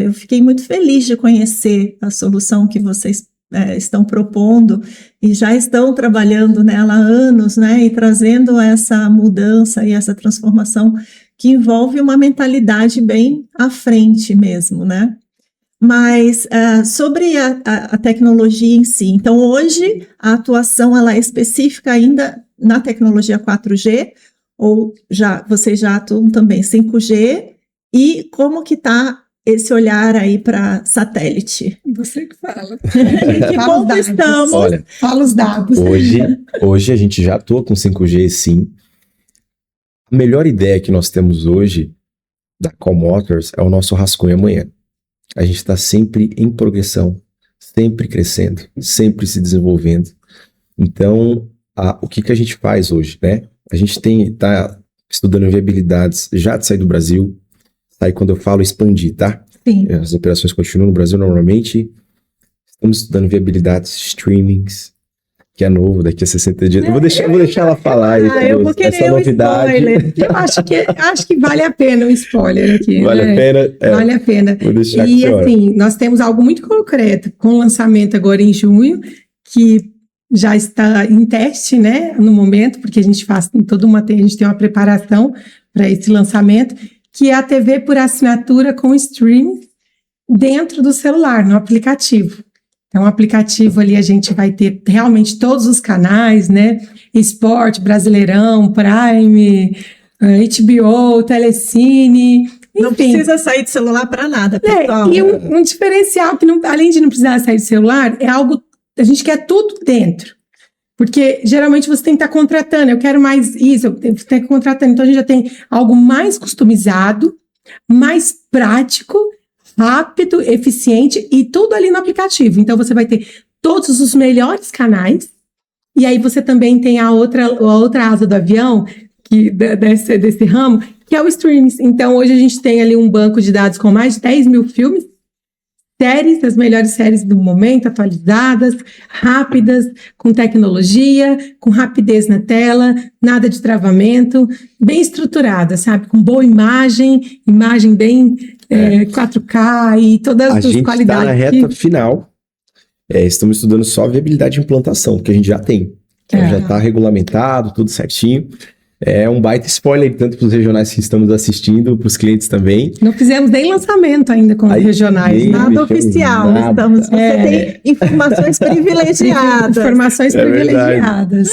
eu fiquei muito feliz de conhecer a solução que vocês estão propondo e já estão trabalhando nela há anos, né, e trazendo essa mudança e essa transformação que envolve uma mentalidade bem à frente mesmo, né? Mas sobre a tecnologia em si, então hoje a atuação ela é específica ainda na tecnologia 4G, ou vocês já atuam também 5G, e como que está esse olhar aí para satélite? Você que fala. Que conquistamos. Olha, fala os dados. Hoje a gente já atua com 5G, sim. A melhor ideia que nós temos hoje da Call Motors é o nosso rascunho amanhã. A gente está sempre em progressão, sempre crescendo, sempre se desenvolvendo. Então, o que a gente faz hoje, né? A gente está estudando viabilidades já de sair do Brasil. Aí quando eu falo expandir, tá? Sim. As operações continuam no Brasil normalmente. Estamos estudando viabilidades, streamings, que é novo, daqui a 60 dias. Eu vou deixar ela falar eu vou querer essa novidade. Spoiler. Eu acho que vale a pena o spoiler aqui. Vale a pena? Vale a pena. Vou deixar e assim, nós temos algo muito concreto, com o lançamento agora em junho, que já está em teste, né, no momento, porque a gente tem uma preparação para esse lançamento, que é a TV por assinatura com streaming dentro do celular, no aplicativo. Então, o aplicativo ali a gente vai ter realmente todos os canais, né? Esporte, Brasileirão, Prime, HBO, Telecine, enfim. Não precisa sair do celular para nada, pessoal. E um diferencial que, além de não precisar sair do celular, é algo, a gente quer tudo dentro. Porque geralmente você tem que estar contratando, eu quero mais isso, eu tenho que estar contratando. Então a gente já tem algo mais customizado, mais prático, rápido, eficiente e tudo ali no aplicativo. Então você vai ter todos os melhores canais, e aí você também tem a outra asa do avião, desse ramo, que é o streaming. Então hoje a gente tem ali um banco de dados com mais de 10 mil filmes, séries, as melhores séries do momento, atualizadas, rápidas, com tecnologia, com rapidez na tela, nada de travamento, bem estruturada, sabe? Com boa imagem bem 4K e todas as qualidades. A gente está na reta final. Estamos estudando só a viabilidade de implantação, que a gente já tem. Então já está regulamentado, tudo certinho. É um baita spoiler, tanto para os regionais que estamos assistindo, para os clientes também. Não fizemos nem lançamento ainda com os regionais. Nada oficial. Nada. Você tem informações privilegiadas. Informações privilegiadas.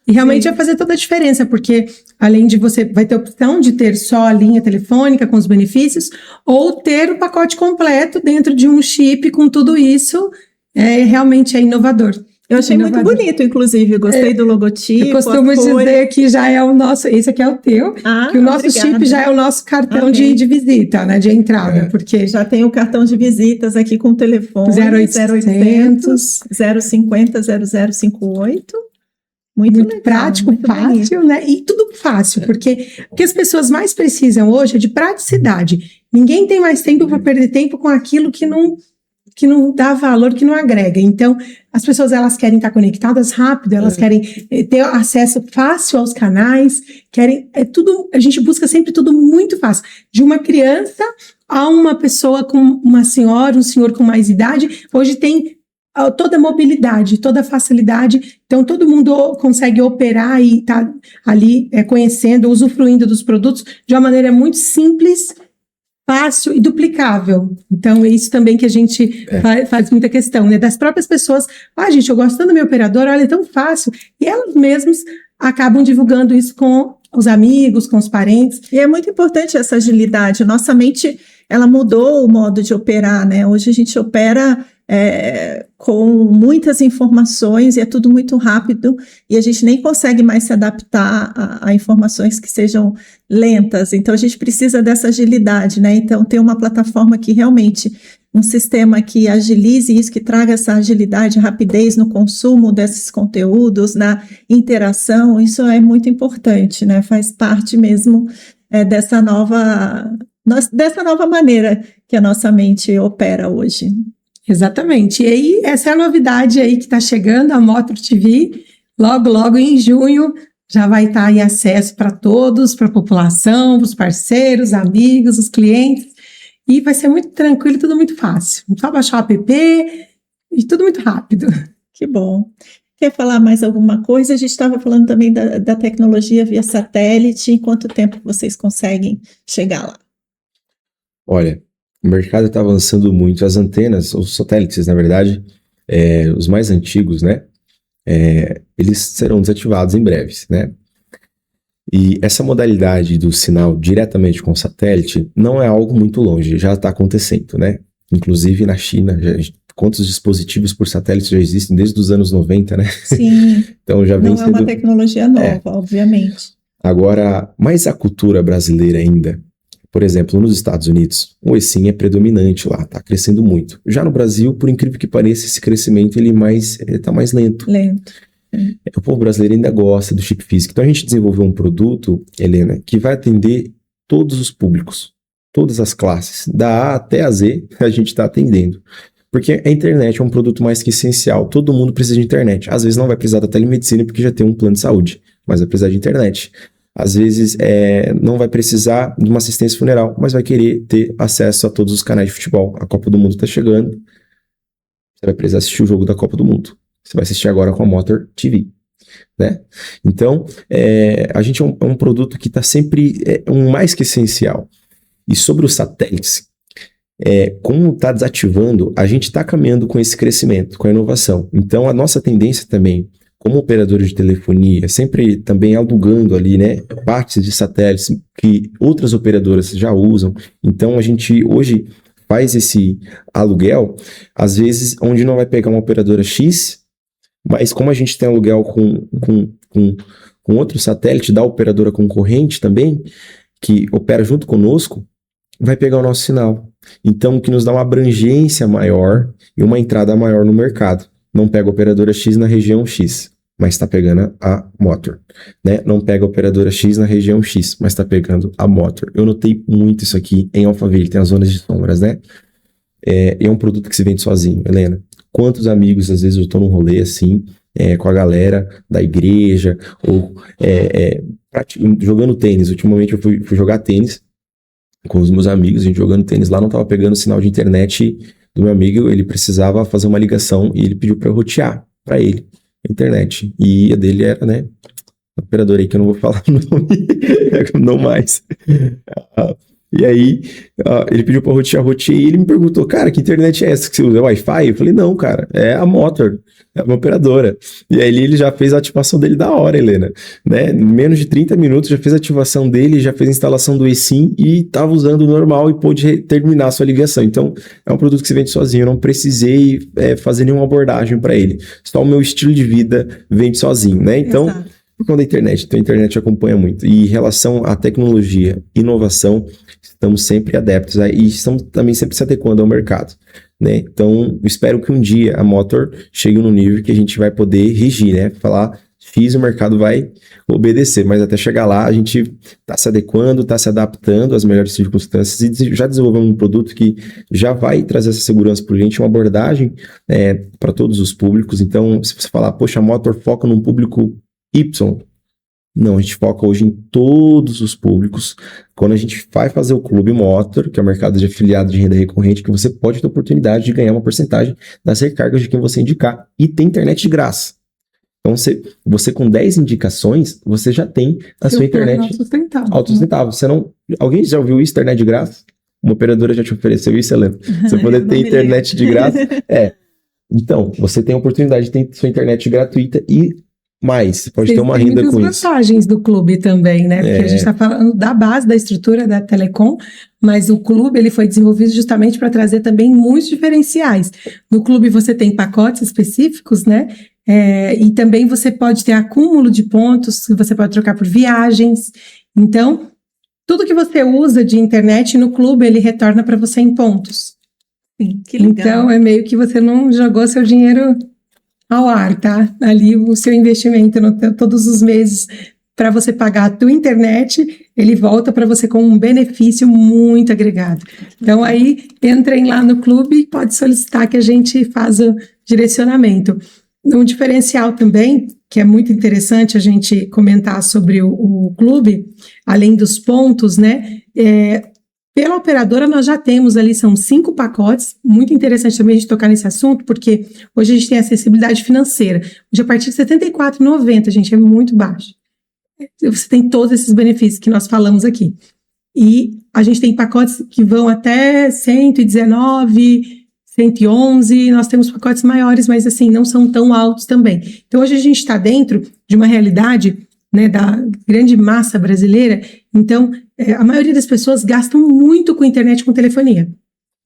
E realmente vai fazer toda a diferença, porque além de você vai ter a opção de ter só a linha telefônica com os benefícios, ou ter o pacote completo dentro de um chip com tudo isso, realmente é inovador. Eu achei muito bonito, inclusive, gostei do logotipo. Eu costumo dizer que já é o nosso, esse aqui é o teu, que o nosso chip já é o nosso cartão de visita, né, de entrada, porque... Já tem o cartão de visitas aqui com o telefone, 0800 050 0058. Muito legal, prático, muito fácil, bonito. Né? E tudo fácil, porque o que as pessoas mais precisam hoje é de praticidade. Ninguém tem mais tempo para perder tempo com aquilo que não dá valor, que não agrega. Então, as pessoas, elas querem estar conectadas rápido, elas querem ter acesso fácil aos canais, tudo, a gente busca sempre tudo muito fácil. De uma criança a uma pessoa com uma senhora, um senhor com mais idade, hoje tem toda a mobilidade, toda a facilidade, então todo mundo consegue operar e tá ali conhecendo, usufruindo dos produtos de uma maneira muito simples, fácil e duplicável. Então, é isso também que a gente faz muita questão, né? Das próprias pessoas, gente, eu gosto tanto do meu operador, olha, é tão fácil. E elas mesmas acabam divulgando isso com os amigos, com os parentes. E é muito importante essa agilidade. Nossa mente, ela mudou o modo de operar, né? Hoje a gente opera com muitas informações e é tudo muito rápido e a gente nem consegue mais se adaptar a informações que sejam lentas. Então, a gente precisa dessa agilidade, né? Então, ter uma plataforma que realmente, um sistema que agilize isso, que traga essa agilidade, rapidez no consumo desses conteúdos, na interação, isso é muito importante, né? Faz parte mesmo dessa nova maneira que a nossa mente opera hoje. Exatamente. E aí, essa é a novidade aí que está chegando, a Motor TV. Logo em junho, já vai estar em acesso para todos, para a população, para os parceiros, amigos, os clientes. E vai ser muito tranquilo, tudo muito fácil. Só baixar o app e tudo muito rápido. Que bom. Quer falar mais alguma coisa? A gente estava falando também da tecnologia via satélite. Em quanto tempo vocês conseguem chegar lá? Olha, o mercado está avançando muito. As antenas, os satélites, na verdade, os mais antigos, né? Eles serão desativados em breve, né? E essa modalidade do sinal diretamente com o satélite não é algo muito longe, já está acontecendo, né? Inclusive na China, quantos dispositivos por satélite já existem desde os anos 90, né? Sim, então já vem não é uma tecnologia nova, obviamente. Agora, mais a cultura brasileira ainda. Por exemplo, nos Estados Unidos, o eSIM é predominante lá, está crescendo muito. Já no Brasil, por incrível que pareça, esse crescimento ele está mais lento. O povo brasileiro ainda gosta do chip físico. Então a gente desenvolveu um produto, Helena, que vai atender todos os públicos, todas as classes, da A até a Z, a gente está atendendo. Porque a internet é um produto mais que essencial, todo mundo precisa de internet. Às vezes não vai precisar da telemedicina porque já tem um plano de saúde, mas vai precisar de internet. Às vezes não vai precisar de uma assistência funeral, mas vai querer ter acesso a todos os canais de futebol. A Copa do Mundo está chegando, você vai precisar assistir o jogo da Copa do Mundo. Você vai assistir agora com a Motor TV, né? Então, a gente é um produto que está sempre mais que essencial. E sobre os satélites, como está desativando, a gente está caminhando com esse crescimento, com a inovação. Então, a nossa tendência também, como operadores de telefonia, sempre também alugando ali, né, partes de satélites que outras operadoras já usam. Então, a gente hoje faz esse aluguel, às vezes, onde não vai pegar uma operadora X, mas como a gente tem aluguel com outro satélite da operadora concorrente também, que opera junto conosco, vai pegar o nosso sinal. Então, o que nos dá uma abrangência maior e uma entrada maior no mercado. Não pega a operadora X na região X, mas está pegando a Motor, né? Não pega a operadora X na região X, mas está pegando a Motor. Eu notei muito isso aqui em Alphaville, tem as zonas de sombras, né? é um produto que se vende sozinho, Helena. Quantos amigos, às vezes, eu tô num rolê assim, com a galera da igreja, ou jogando tênis. Ultimamente eu fui jogar tênis com os meus amigos, a gente jogando tênis lá, não tava pegando sinal de internet do meu amigo, ele precisava fazer uma ligação e ele pediu para eu rotear para ele a internet. E a dele era, né, operador aí que eu não vou falar o nome, não mais. E aí, ele pediu pra rotear e ele me perguntou, cara, que internet é essa que você usa? É Wi-Fi? Eu falei, não, cara, é a Motor, é uma operadora. E aí ele já fez a ativação dele da hora, Helena, né? Em menos de 30 minutos já fez a ativação dele, já fez a instalação do eSIM e tava usando normal e pôde terminar a sua ligação. Então, é um produto que se vende sozinho, eu não precisei fazer nenhuma abordagem para ele. Só o meu estilo de vida vende sozinho, né? Então, por conta da internet, então a internet acompanha muito. E em relação à tecnologia, inovação, estamos sempre adeptos e estamos também sempre se adequando ao mercado, né? Então, espero que um dia a Motor chegue no nível que a gente vai poder regir, né? Falar, fiz, o mercado vai obedecer, mas até chegar lá a gente está se adequando, está se adaptando às melhores circunstâncias e já desenvolvemos um produto que já vai trazer essa segurança para o cliente, uma abordagem para todos os públicos. Então, se você falar, poxa, a Motor foca num público Y. Não, a gente foca hoje em todos os públicos. Quando a gente vai fazer o Clube Motor, que é o mercado de afiliado de renda recorrente, que você pode ter a oportunidade de ganhar uma porcentagem das recargas de quem você indicar. E tem internet de graça. Então, você com 10 indicações, você já tem a sua internet autossustentável. Você não... Alguém já ouviu isso, internet de graça? Uma operadora já te ofereceu isso, Helena? Você poder ter internet de graça? Então, você tem a oportunidade de ter sua internet gratuita e mais, pode ter uma renda com isso. Tem muitas vantagens do clube também, né? Porque a gente está falando da base da estrutura da Telecom, mas o clube ele foi desenvolvido justamente para trazer também muitos diferenciais. No clube você tem pacotes específicos, né? E também você pode ter acúmulo de pontos, que você pode trocar por viagens. Então, tudo que você usa de internet no clube, ele retorna para você em pontos. Sim, que legal. Então, é meio que você não jogou seu dinheiro ao ar, tá? Ali o seu investimento todos os meses para você pagar a tua internet, ele volta para você com um benefício muito agregado. Então aí entrem lá no clube e pode solicitar que a gente faça o direcionamento. Um diferencial também, que é muito interessante a gente comentar sobre o clube, além dos pontos, né? Pela operadora, nós já temos ali, são 5 pacotes, muito interessante também a gente tocar nesse assunto, porque hoje a gente tem acessibilidade financeira. Hoje, a partir de R$ 74,90, gente, é muito baixo. Você tem todos esses benefícios que nós falamos aqui. E a gente tem pacotes que vão até 119, 111, nós temos pacotes maiores, mas assim, não são tão altos também. Então, hoje a gente está dentro de uma realidade, né, da grande massa brasileira. Então, a maioria das pessoas gastam muito com internet, com telefonia.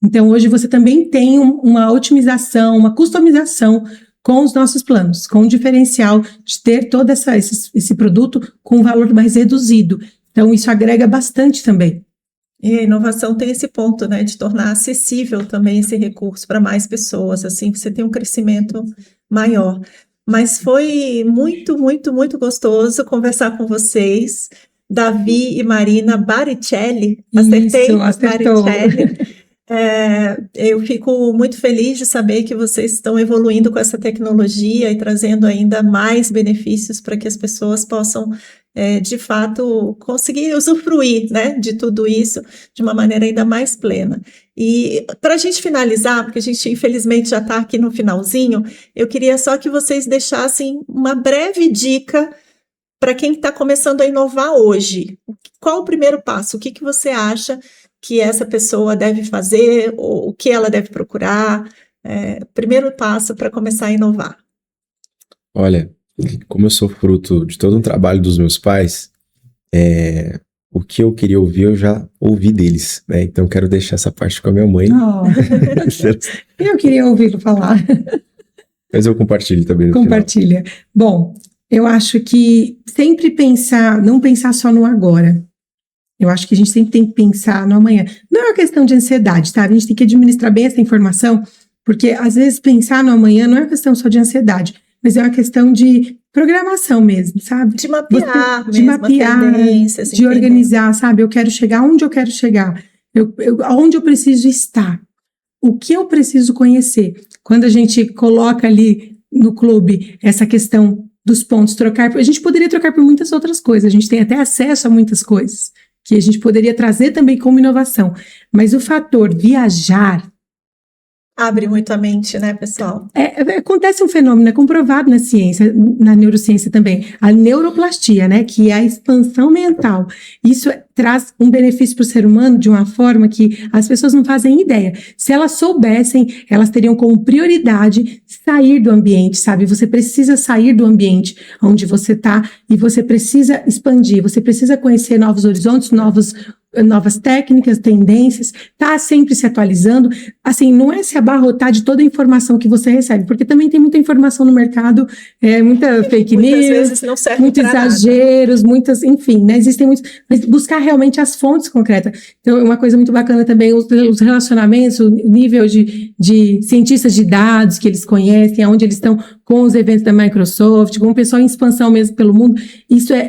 Então, hoje você também tem uma otimização, uma customização com os nossos planos, com o diferencial de ter todo esse produto com um valor mais reduzido. Então, isso agrega bastante também. E a inovação tem esse ponto, né, de tornar acessível também esse recurso para mais pessoas, assim, você tem um crescimento maior. Mas foi muito, muito, muito gostoso conversar com vocês. Davi e Marina Baricelli. Acertei? Isso, acertou. Baricelli. Eu fico muito feliz de saber que vocês estão evoluindo com essa tecnologia e trazendo ainda mais benefícios para que as pessoas possam, de fato, conseguir usufruir, né, de tudo isso de uma maneira ainda mais plena. E para a gente finalizar, porque a gente infelizmente já está aqui no finalzinho, eu queria só que vocês deixassem uma breve dica para quem está começando a inovar hoje. Qual o primeiro passo? O que você acha que essa pessoa deve fazer, ou o que ela deve procurar? Primeiro passo para começar a inovar. Olha, como eu sou fruto de todo um trabalho dos meus pais, o que eu queria ouvir, eu já ouvi deles, né? Então, quero deixar essa parte com a minha mãe. Eu queria ouvi-lo falar. Mas eu compartilho também no Compartilha. Final. Bom, eu acho que sempre não pensar só no agora. Eu acho que a gente sempre tem que pensar no amanhã. Não é uma questão de ansiedade, tá? A gente tem que administrar bem essa informação, porque às vezes pensar no amanhã não é uma questão só de ansiedade, mas é uma questão de programação mesmo, sabe? De mapear, de organizar, sabe? Eu quero chegar onde eu quero chegar, aonde eu preciso estar. o que eu preciso conhecer. Quando a gente coloca ali no clube essa questão dos pontos, a gente poderia trocar por muitas outras coisas, a gente tem até acesso a muitas coisas, que a gente poderia trazer também como inovação. Mas o fator viajar... Abre muito a mente, né, pessoal? Acontece um fenômeno, comprovado na ciência, na neurociência também, a neuroplastia, né, que é a expansão mental. Isso traz um benefício para o ser humano de uma forma que as pessoas não fazem ideia. Se elas soubessem, elas teriam como prioridade sair do ambiente, sabe? Você precisa sair do ambiente onde você está e você precisa expandir, você precisa conhecer novos horizontes, novas técnicas, tendências, tá sempre se atualizando, assim, não é se abarrotar de toda a informação que você recebe, porque também tem muita informação no mercado, muita fake news, muitas vezes não serve muitos exageros, enfim, né, existem muitos, mas buscar realmente as fontes concretas. Então, uma coisa muito bacana também, os relacionamentos, o nível de cientistas de dados que eles conhecem, aonde eles estão com os eventos da Microsoft, com o pessoal em expansão mesmo pelo mundo,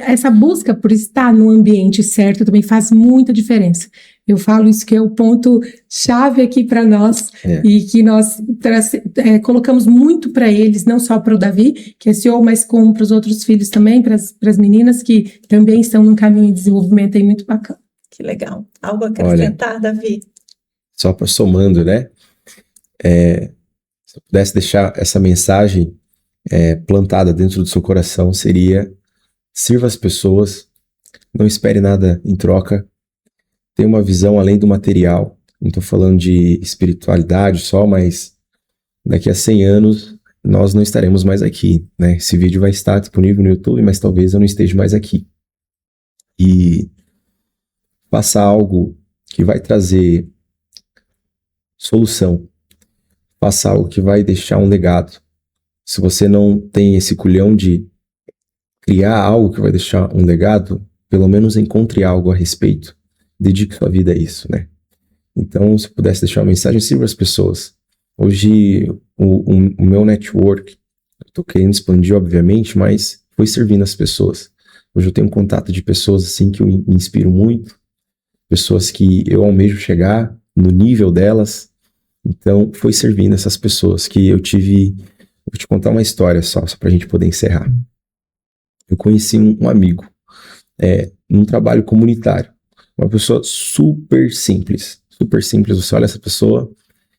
essa busca por estar no ambiente certo também faz muita diferença. Eu falo isso que é o ponto chave aqui para nós e que nós colocamos muito para eles, não só para o Davi, que é CEO, mas como para os outros filhos também, para as meninas que também estão num caminho de desenvolvimento aí muito bacana. Que legal. Algo a acrescentar, Davi? Só para somando, né? Se eu pudesse deixar essa mensagem plantada dentro do seu coração, seria: sirva as pessoas, não espere nada em troca, tenha uma visão além do material. Não estou falando de espiritualidade só, mas daqui a 100 anos nós não estaremos mais aqui, né? Esse vídeo vai estar disponível no YouTube, mas talvez eu não esteja mais aqui. E faça algo que vai trazer solução, faça algo que vai deixar um legado. Se você não tem esse culhão de criar algo que vai deixar um legado, pelo menos encontre algo a respeito. Dedique sua vida a isso, né? Então, se pudesse deixar uma mensagem, sirva as pessoas. Hoje, o meu network, eu tô querendo expandir, obviamente, mas foi servindo as pessoas. Hoje eu tenho um contato de pessoas, assim, que eu me inspiro muito, pessoas que eu almejo chegar no nível delas. Então, foi servindo essas pessoas que eu tive... Vou te contar uma história só pra gente poder encerrar. Eu conheci um amigo, num trabalho comunitário. Uma pessoa super simples. Você olha essa pessoa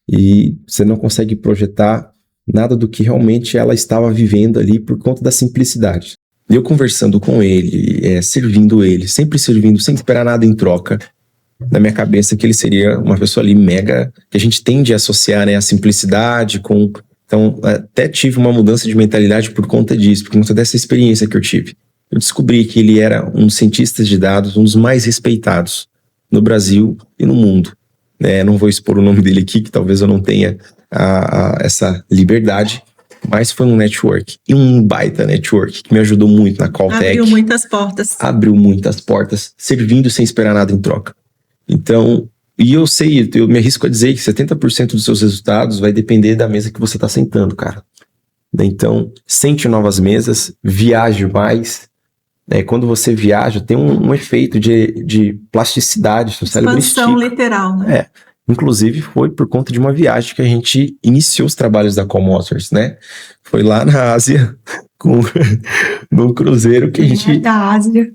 e você não consegue projetar nada do que realmente ela estava vivendo ali por conta da simplicidade. Eu conversando com ele, servindo ele, sempre servindo, sem esperar nada em troca. Na minha cabeça que ele seria uma pessoa ali mega, que a gente tende a associar, né, a simplicidade com... Então, até tive uma mudança de mentalidade por conta disso, por conta dessa experiência que eu tive. Eu descobri que ele era um dos cientistas de dados, um dos mais respeitados no Brasil e no mundo. Não vou expor o nome dele aqui, que talvez eu não tenha essa liberdade, mas foi um network, e um baita network, que me ajudou muito na Caltech. Abriu muitas portas. Abriu muitas portas, servindo sem esperar nada em troca. Então, e eu me arrisco a dizer que 70% dos seus resultados vai depender da mesa que você está sentando, cara. Então, sente novas mesas, viaje mais. Quando você viaja, tem um efeito de plasticidade, seu cérebro estica. Expansão literal, né? Inclusive, foi por conta de uma viagem que a gente iniciou os trabalhos da Comotors, né? Foi lá na Ásia, num cruzeiro que a gente... Da Ásia.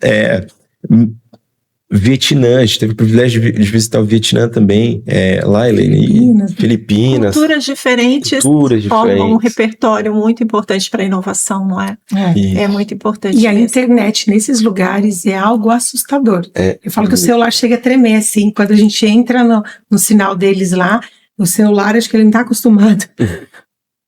Vietnã, a gente teve o privilégio de visitar o Vietnã também, lá, Helene, Filipinas. Culturas diferentes formam um repertório muito importante para a inovação, não é? É muito importante. E a internet nesses lugares é algo assustador. Eu falo que o celular chega a tremer, assim, quando a gente entra no sinal deles lá, o celular, acho que ele não está acostumado.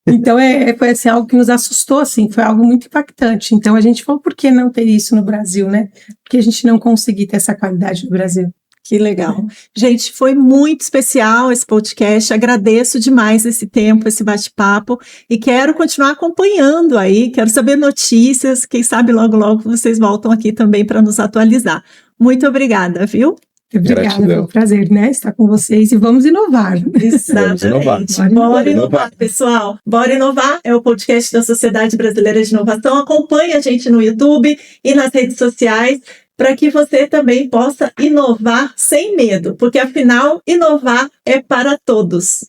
Então, foi assim, algo que nos assustou, assim, foi algo muito impactante. Então, a gente falou, por que não ter isso no Brasil, né? Por que a gente não conseguir ter essa qualidade no Brasil? Que legal. Gente, foi muito especial esse podcast, agradeço demais esse tempo, esse bate-papo, e quero continuar acompanhando aí, quero saber notícias, quem sabe logo, logo vocês voltam aqui também para nos atualizar. Muito obrigada, viu? Obrigada, foi um prazer, né, estar com vocês e vamos inovar. Exatamente. Bora inovar, pessoal. Bora inovar é o podcast da Sociedade Brasileira de Inovação. Acompanhe a gente no YouTube e nas redes sociais para que você também possa inovar sem medo, porque afinal, inovar é para todos.